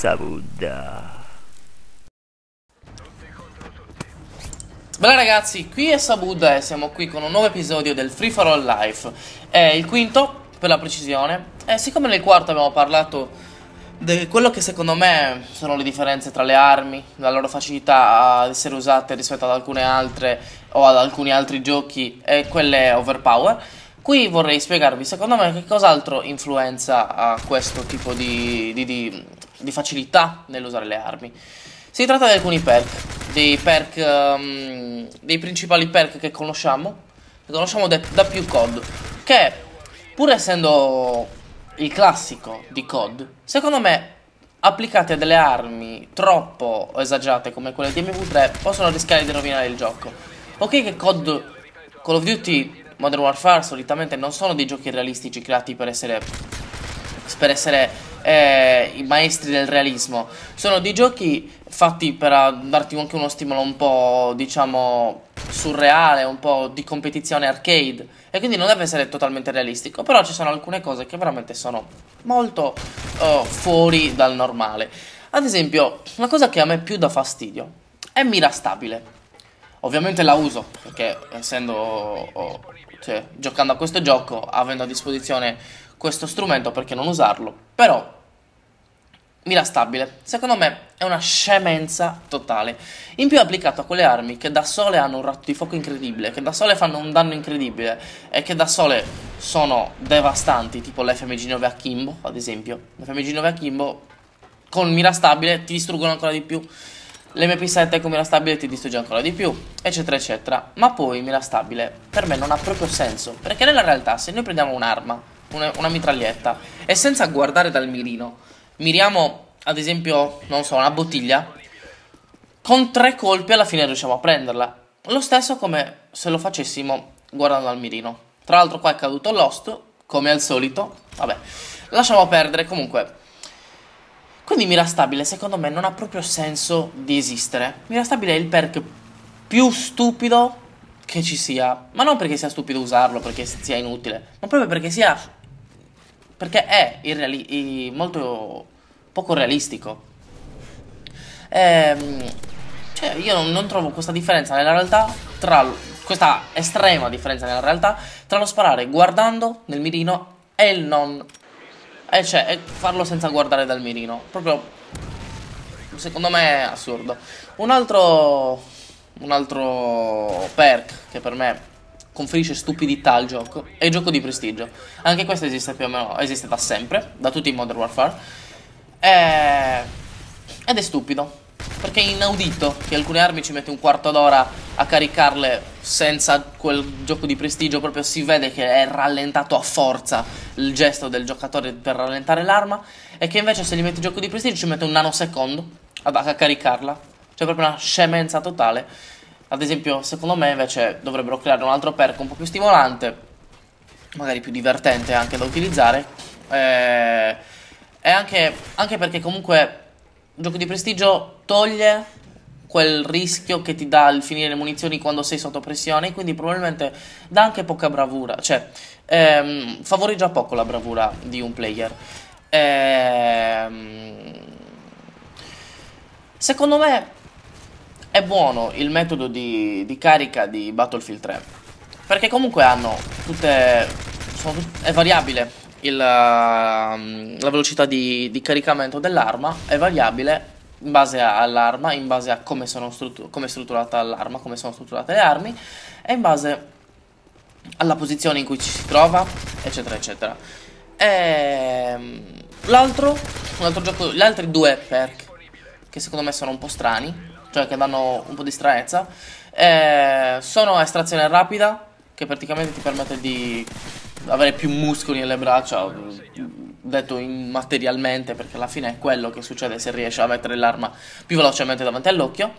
Sabud. Bella ragazzi, qui è Sabud e siamo qui con un nuovo episodio del Free for All Life. È il quinto, per la precisione. E siccome nel quarto abbiamo parlato di quello che secondo me sono le differenze tra le armi, la loro facilità ad essere usate rispetto ad alcune altre o ad alcuni altri giochi e quelle overpower, qui vorrei spiegarvi secondo me che cos'altro influenza a questo tipo di facilità nell'usare le armi. Si tratta di alcuni perk. Dei principali perk che conosciamo da più COD, che pur essendo il classico di COD, secondo me applicati a delle armi troppo esagerate come quelle di MV3 possono rischiare di rovinare il gioco. Ok che Call of Duty Modern Warfare solitamente non sono dei giochi realistici creati per essere i maestri del realismo, sono dei giochi fatti per darti anche uno stimolo un po', diciamo, surreale, un po' di competizione arcade, e quindi non deve essere totalmente realistico, però ci sono alcune cose che veramente sono molto fuori dal normale. Ad esempio, una cosa che a me più dà fastidio è mira stabile. Ovviamente la uso perché giocando a questo gioco, avendo a disposizione questo strumento, perché non usarlo? Però mira stabile, secondo me è una scemenza totale. In più è applicato a quelle armi che da sole hanno un ratto di fuoco incredibile, che da sole fanno un danno incredibile e che da sole sono devastanti, tipo l'FMG9 Akimbo, ad esempio. L'FMG9 Akimbo con mira stabile ti distruggono ancora di più. L'MP7 con mira stabile ti distrugge ancora di più, eccetera eccetera. Ma poi mira stabile per me non ha proprio senso, perché nella realtà se noi prendiamo un'arma, una mitraglietta, e senza guardare dal mirino miriamo ad esempio, non so, una bottiglia, con 3 colpi alla fine riusciamo a prenderla. Lo stesso come se lo facessimo guardando al mirino. Tra l'altro qua è caduto Lost, come al solito. Vabbè, lasciamo perdere. Comunque, quindi mira stabile secondo me non ha proprio senso di esistere. Mira stabile è il perk più stupido che ci sia. Ma non perché sia stupido usarlo, perché sia inutile, ma proprio perché è molto poco realistico. Cioè io non trovo questa differenza nella realtà, questa estrema differenza nella realtà tra lo sparare guardando nel mirino e il non, cioè farlo senza guardare dal mirino. Proprio, secondo me è assurdo. Un altro perk che per me conferisce stupidità al gioco è il gioco di prestigio. Anche questo esiste più o meno, esiste da sempre, da tutti i Modern Warfare, ed è stupido perché è inaudito che alcune armi ci mette un quarto d'ora a caricarle senza quel gioco di prestigio. Proprio si vede che è rallentato a forza il gesto del giocatore per rallentare l'arma, e che invece se gli metti il gioco di prestigio ci mette un nanosecondo a caricarla. Cioè proprio una scemenza totale. Ad esempio, secondo me invece dovrebbero creare un altro perk un po' più stimolante, magari più divertente anche da utilizzare, e anche perché comunque il gioco di prestigio toglie quel rischio che ti dà il finire le munizioni quando sei sotto pressione, quindi probabilmente dà anche poca bravura, cioè favoreggia poco la bravura di un player. Secondo me è buono il metodo di carica di Battlefield 3, perché comunque è variabile la velocità di caricamento dell'arma, è variabile in base all'arma, in base a come è strutturata l'arma, come sono strutturate le armi, e in base alla posizione in cui ci si trova, eccetera eccetera. Gli altri due perk che secondo me sono un po' strani, cioè che danno un po' di stranezza, sono estrazione rapida, che praticamente ti permette di avere più muscoli nelle braccia, detto materialmente, perché alla fine è quello che succede se riesci a mettere l'arma più velocemente davanti all'occhio,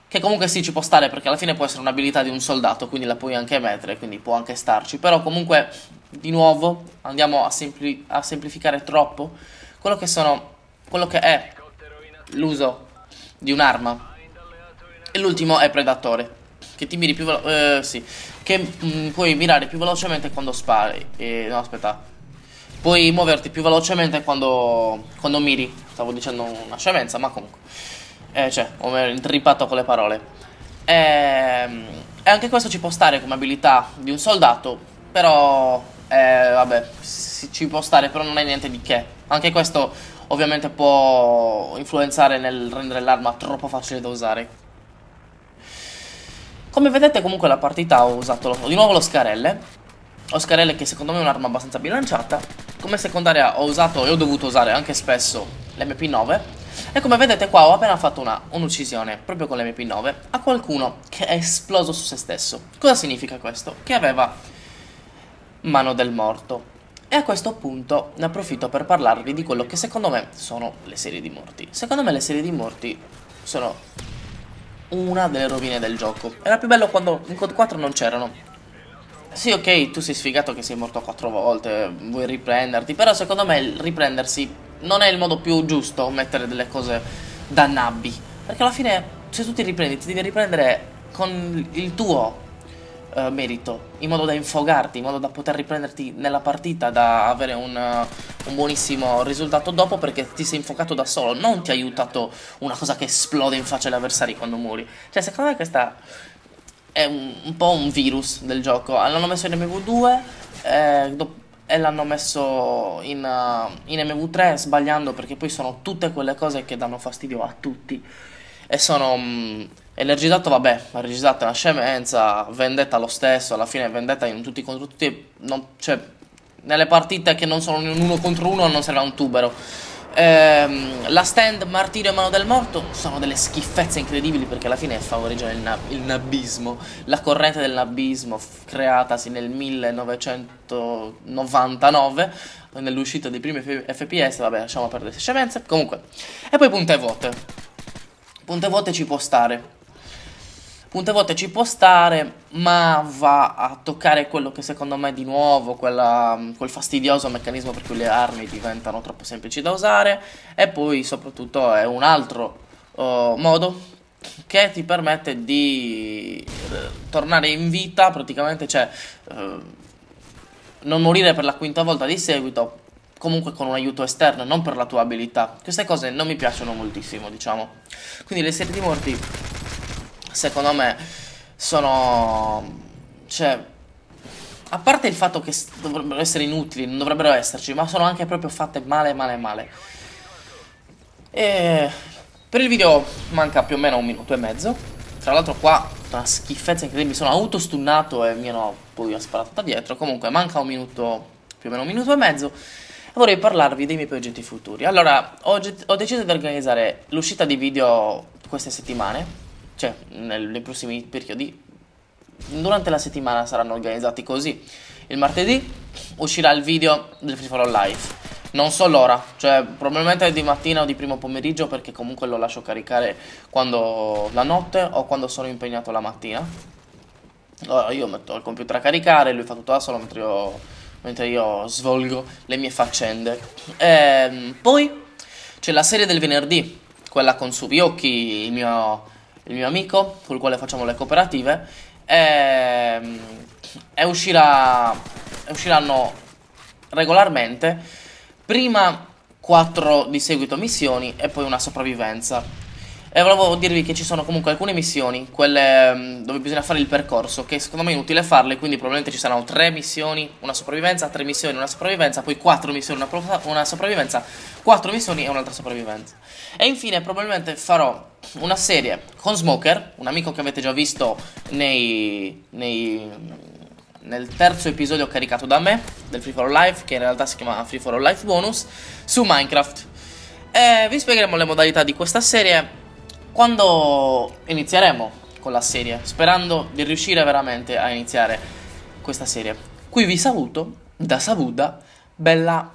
che comunque sì, ci può stare, perché alla fine può essere un'abilità di un soldato, quindi la puoi anche mettere, quindi può anche starci. Però comunque, di nuovo, andiamo a semplificare troppo quello che è l'uso di un'arma. E l'ultimo è Predatore, che ti miri più che puoi mirare più velocemente quando spari. No, aspetta. puoi muoverti più velocemente quando miri. Stavo dicendo una scemenza, ma comunque. Cioè, ho intrippato con le parole. E anche questo ci può stare come abilità di un soldato, però, vabbè, ci può stare, però non è niente di che. Anche questo ovviamente può influenzare nel rendere l'arma troppo facile da usare. Come vedete comunque la partita ho usato di nuovo lo Scarelle. Lo Scarelle che secondo me è un'arma abbastanza bilanciata. Come secondaria ho usato e ho dovuto usare anche spesso l'MP9. E come vedete qua ho appena fatto un'uccisione proprio con l'MP9 a qualcuno che è esploso su se stesso. Cosa significa questo? Che aveva mano del morto. E a questo punto ne approfitto per parlarvi di quello che secondo me sono le serie di morti. Secondo me le serie di morti sono una delle rovine del gioco. Era più bello quando in COD 4 non c'erano. Sì, ok, tu sei sfigato che sei morto 4 volte, vuoi riprenderti, però secondo me il riprendersi non è il modo più giusto, mettere delle cose da nabbi. Perché alla fine, se tu ti riprendi, ti devi riprendere con il tuo merito, in modo da infogarti, in modo da poter riprenderti nella partita, da avere un buonissimo risultato dopo, perché ti sei infocato da solo, non ti ha aiutato una cosa che esplode in faccia agli avversari quando muori. Cioè, secondo me questa è un po' un virus del gioco. L'hanno messo in MV2 e l'hanno messo in MV3 sbagliando, perché poi sono tutte quelle cose che danno fastidio a tutti. E sono Energizzato, vabbè, Energizzato è una scemenza, Vendetta lo stesso, alla fine Vendetta in tutti contro tutti, cioè, nelle partite che non sono un uno contro uno non serve a un tubero. La stand, Martirio e Mano del Morto sono delle schifezze incredibili, perché alla fine favoreggiano il nabismo, la corrente del nabismo creatasi nel 1999 nell'uscita dei primi FPS. Vabbè, lasciamo perdere queste scemenze. Comunque, e poi punte vuote. Punte vuote ci può stare. Punte vuote ci può stare, ma va a toccare quello che secondo me di nuovo, quel fastidioso meccanismo per cui le armi diventano troppo semplici da usare. E poi soprattutto è un altro modo che ti permette di tornare in vita praticamente, cioè non morire per la quinta volta di seguito, comunque con un aiuto esterno, non per la tua abilità. Queste cose non mi piacciono moltissimo, diciamo. Quindi le serie di morti, secondo me, sono, cioè, a parte il fatto che dovrebbero essere inutili, non dovrebbero esserci, ma sono anche proprio fatte male, male, male. E per il video manca più o meno 1 minuto e mezzo. Tra l'altro qua una schifezza incredibile, mi sono autostunnato e mi hanno poi sparato da dietro. Comunque manca un minuto, più o meno 1 minuto e mezzo. E vorrei parlarvi dei miei progetti futuri. Allora, ho deciso di organizzare l'uscita di video queste settimane, cioè nei prossimi periodi. Durante la settimana saranno organizzati così: il martedì uscirà il video del Free For All Live. Non so l'ora, cioè probabilmente di mattina o di primo pomeriggio, perché comunque lo lascio caricare quando la notte o quando sono impegnato la mattina. Allora io metto il computer a caricare, lui fa tutto da solo mentre io svolgo le mie faccende. Poi c'è la serie del venerdì, quella con Subioki, il mio amico, col quale facciamo le cooperative. Usciranno regolarmente. Prima 4 di seguito missioni e poi una sopravvivenza. E volevo dirvi che ci sono comunque alcune missioni, quelle dove bisogna fare il percorso, che secondo me è inutile farle, quindi probabilmente ci saranno 3 missioni, una sopravvivenza, 3 missioni, una sopravvivenza, poi 4 missioni, una sopravvivenza, 4 missioni e un'altra sopravvivenza. E infine probabilmente farò una serie con Smoker, un amico che avete già visto nel terzo episodio caricato da me del Free For All Life, che in realtà si chiama Free For All Life Bonus, su Minecraft. E vi spiegheremo le modalità di questa serie quando inizieremo con la serie, sperando di riuscire veramente a iniziare questa serie. Qui vi saluto da Sabuda, bella